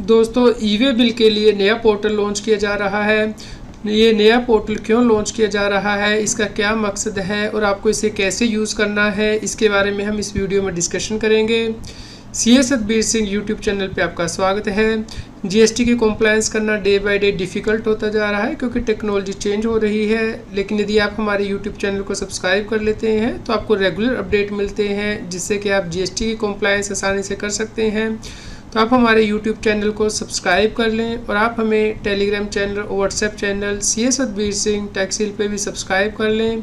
दोस्तों e-way bill के लिए नया पोर्टल लॉन्च किया जा रहा है। ये नया पोर्टल क्यों लॉन्च किया जा रहा है, इसका क्या मकसद है और आपको इसे कैसे यूज़ करना है, इसके बारे में हम इस वीडियो में डिस्कशन करेंगे। CA Satbir Singh YouTube channel पे आपका स्वागत है। जीएसटी की कॉम्प्लायंस करना डे बाय डे डिफ़िकल्ट होता जा रहा है क्योंकि टेक्नोलॉजी चेंज हो रही है, लेकिन यदि आप हमारे यूट्यूब चैनल को सब्सक्राइब कर लेते हैं तो आपको रेगुलर अपडेट मिलते हैं जिससे कि आप जीएसटी की कॉम्प्लायंस आसानी से कर सकते हैं। तो आप हमारे यूट्यूब चैनल को सब्सक्राइब कर लें और आप हमें टेलीग्राम चैनल और WhatsApp channel CA Satbir Singh टैक्सील पे भी सब्सक्राइब कर लें।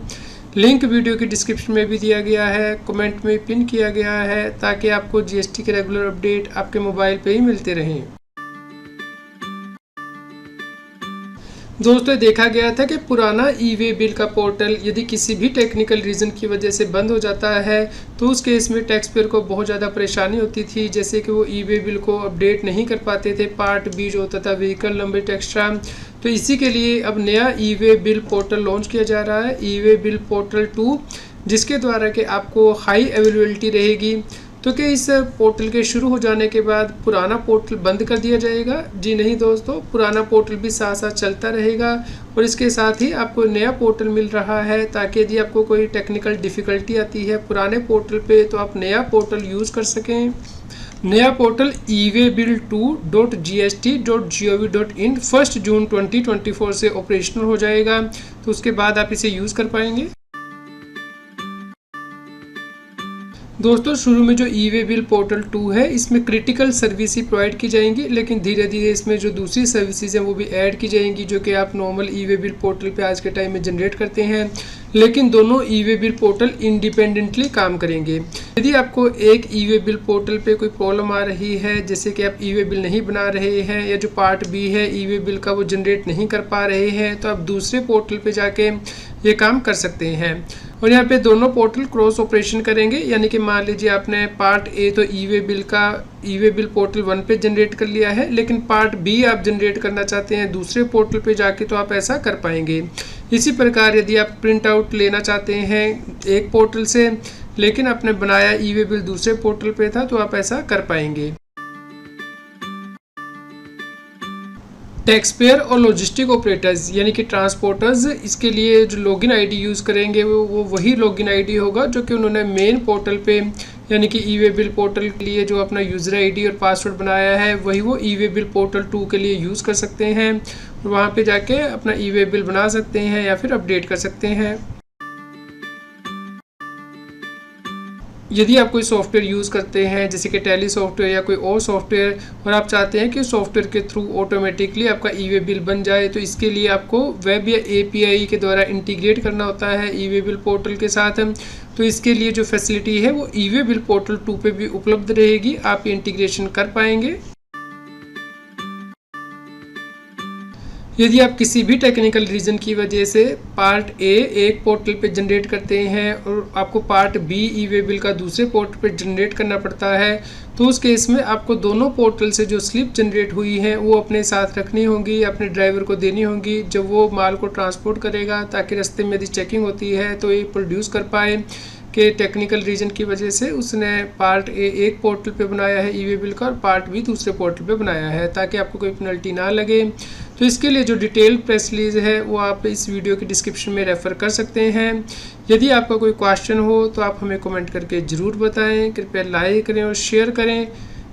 लिंक वीडियो की डिस्क्रिप्शन में भी दिया गया है, कमेंट में पिन किया गया है ताकि आपको जीएसटी के रेगुलर अपडेट आपके मोबाइल पे ही मिलते रहें। दोस्तों देखा गया था कि पुराना ई-वे बिल का पोर्टल यदि किसी भी टेक्निकल रीज़न की वजह से बंद हो जाता है तो उस केस में टैक्स पेयर को बहुत ज़्यादा परेशानी होती थी, जैसे कि वो ई-वे बिल को अपडेट नहीं कर पाते थे। पार्ट बी जो होता था व्हीकल नंबर एक्स्ट्रा, तो इसी के लिए अब नया ई-वे बिल पोर्टल लॉन्च किया जा रहा है, ई-वे बिल पोर्टल 2, जिसके द्वारा कि आपको हाई अवेलेबिलिटी रहेगी। तो क्या इस पोर्टल के शुरू हो जाने के बाद पुराना पोर्टल बंद कर दिया जाएगा? जी नहीं दोस्तों, पुराना पोर्टल भी साथ साथ चलता रहेगा और इसके साथ ही आपको नया पोर्टल मिल रहा है ताकि यदि आपको कोई टेक्निकल डिफ़िकल्टी आती है पुराने पोर्टल पे तो आप नया पोर्टल यूज़ कर सकें। नया पोर्टल eWaybill2.gst.gov.in 1 जून 2024 से ऑपरेशनल हो जाएगा, तो उसके बाद आप इसे यूज़ कर पाएंगे। दोस्तों शुरू में जो ई-वे बिल पोर्टल 2 है इसमें क्रिटिकल सर्विस ही प्रोवाइड की जाएंगी, लेकिन धीरे धीरे इसमें जो दूसरी सर्विसेज हैं वो भी ऐड की जाएंगी जो कि आप नॉर्मल ई-वे बिल पोर्टल पे आज के टाइम में जनरेट करते हैं, लेकिन दोनों ई-वे बिल पोर्टल इंडिपेंडेंटली काम करेंगे। यदि आपको एक ई-वे बिल पोर्टल पे कोई प्रॉब्लम आ रही है, जैसे कि आप ई-वे बिल नहीं बना रहे हैं या जो पार्ट बी है ई-वे बिल का वो जनरेट नहीं कर पा रहे हैं, तो आप दूसरे पोर्टल पे जाके ये काम कर सकते हैं। और यहाँ पे दोनों पोर्टल क्रॉस ऑपरेशन करेंगे, यानी कि मान लीजिए आपने पार्ट ए तो ई-वे बिल पोर्टल 1 पे जनरेट कर लिया है, लेकिन पार्ट बी आप जनरेट करना चाहते हैं दूसरे पोर्टल पे जाके, तो आप ऐसा कर पाएंगे। इसी प्रकार यदि आप प्रिंट आउट लेना चाहते हैं एक पोर्टल से, लेकिन आपने बनाया ई-वे बिल दूसरे पोर्टल पे था, तो आप ऐसा कर पाएंगे। टैक्स पेयर और लॉजिस्टिक ऑपरेटर्स यानी कि ट्रांसपोर्टर्स, इसके लिए जो लॉगिन आईडी यूज़ करेंगे वो वही लॉगिन आईडी होगा जो कि उन्होंने मेन पोर्टल पे यानी कि ई-वे बिल पोर्टल के लिए जो अपना यूज़र आईडी और पासवर्ड बनाया है वही वो ई-वे बिल पोर्टल 2 के लिए यूज़ कर सकते हैं और वहाँ पे जाके अपना ई-वे बिल बना सकते हैं या फिर अपडेट कर सकते हैं। यदि आप कोई सॉफ्टवेयर यूज़ करते हैं जैसे कि टैली सॉफ्टवेयर या कोई और सॉफ्टवेयर और आप चाहते हैं कि सॉफ्टवेयर के थ्रू ऑटोमेटिकली आपका ई-वे बिल बन जाए, तो इसके लिए आपको वेब या एपीआई के द्वारा इंटीग्रेट करना होता है ई-वे बिल पोर्टल के साथ। तो इसके लिए जो फैसिलिटी है वो ई-वे बिल पोर्टल 2 पे भी उपलब्ध रहेगी, आप इंटीग्रेशन कर पाएंगे। यदि आप किसी भी टेक्निकल रीज़न की वजह से पार्ट ए एक पोर्टल पे जनरेट करते हैं और आपको पार्ट बी ई-वे बिल का दूसरे पोर्टल पे जनरेट करना पड़ता है, तो उस केस में आपको दोनों पोर्टल से जो स्लिप जनरेट हुई है वो अपने साथ रखनी होंगी, अपने ड्राइवर को देनी होंगी जब वो माल को ट्रांसपोर्ट करेगा, ताकि रास्ते में यदि चेकिंग होती है तो ये प्रोड्यूस कर पाए कि टेक्निकल रीजन की वजह से उसने पार्ट ए एक पोर्टल पे बनाया है ई-वे बिल का और पार्ट बी दूसरे पोर्टल पे बनाया है, ताकि आपको कोई पेनल्टी ना लगे। तो इसके लिए जो डिटेल प्रेस रिलीज है वो आप इस वीडियो के डिस्क्रिप्शन में रेफ़र कर सकते हैं। यदि आपका कोई क्वेश्चन हो तो आप हमें कमेंट करके ज़रूर बताएं। कृपया लाइक करें और शेयर करें।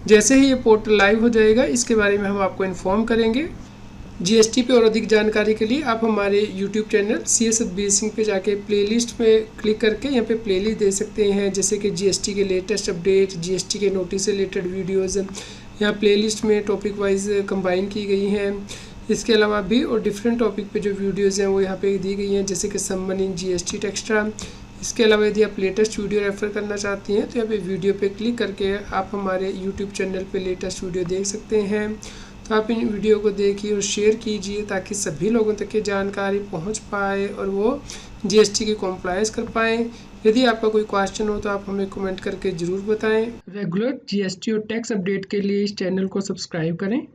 जैसे ही ये पोर्टल लाइव हो जाएगा इसके बारे में हम आपको इन्फॉर्म करेंगे। जीएसटी पे और अधिक जानकारी के लिए आप हमारे YouTube channel CA Satbir Singh पे जाके प्लेलिस्ट पे क्लिक करके यहाँ पे प्लेलिस्ट दे सकते हैं, जैसे कि जीएसटी के लेटेस्ट अपडेट, जीएसटी के नोटिस से रिलेटेड वीडियोज़ यहाँ प्लेलिस्ट में टॉपिक वाइज कंबाइन की गई हैं। इसके अलावा भी और डिफरेंट टॉपिक पे जो वीडियोज़ हैं वो यहाँ पे दी गई हैं, जैसे कि सम्मन इन जीएसटी टेक्स्ट्रा। इसके अलावा यदि आप लेटेस्ट वीडियो रेफ़र करना चाहती हैं तो यहाँ पे वीडियो पे क्लिक करके आप हमारे यूट्यूब चैनल पे लेटेस्ट वीडियो देख सकते हैं। तो आप इन वीडियो को देखिए और शेयर कीजिए ताकि सभी लोगों तक ये जानकारी पहुंच पाए और वो जीएसटी की कॉम्प्लायंस कर पाएँ। यदि आपका कोई क्वेश्चन हो तो आप हमें कमेंट करके ज़रूर बताएं। रेगुलर जीएसटी और टैक्स अपडेट के लिए इस चैनल को सब्सक्राइब करें।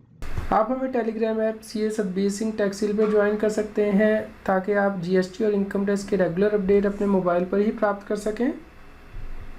आप हमें Telegram app CA Satbir Singh टैक्सील पर ज्वाइन कर सकते हैं ताकि आप जीएसटी और इनकम टैक्स के रेगुलर अपडेट अपने मोबाइल पर ही प्राप्त कर सकें।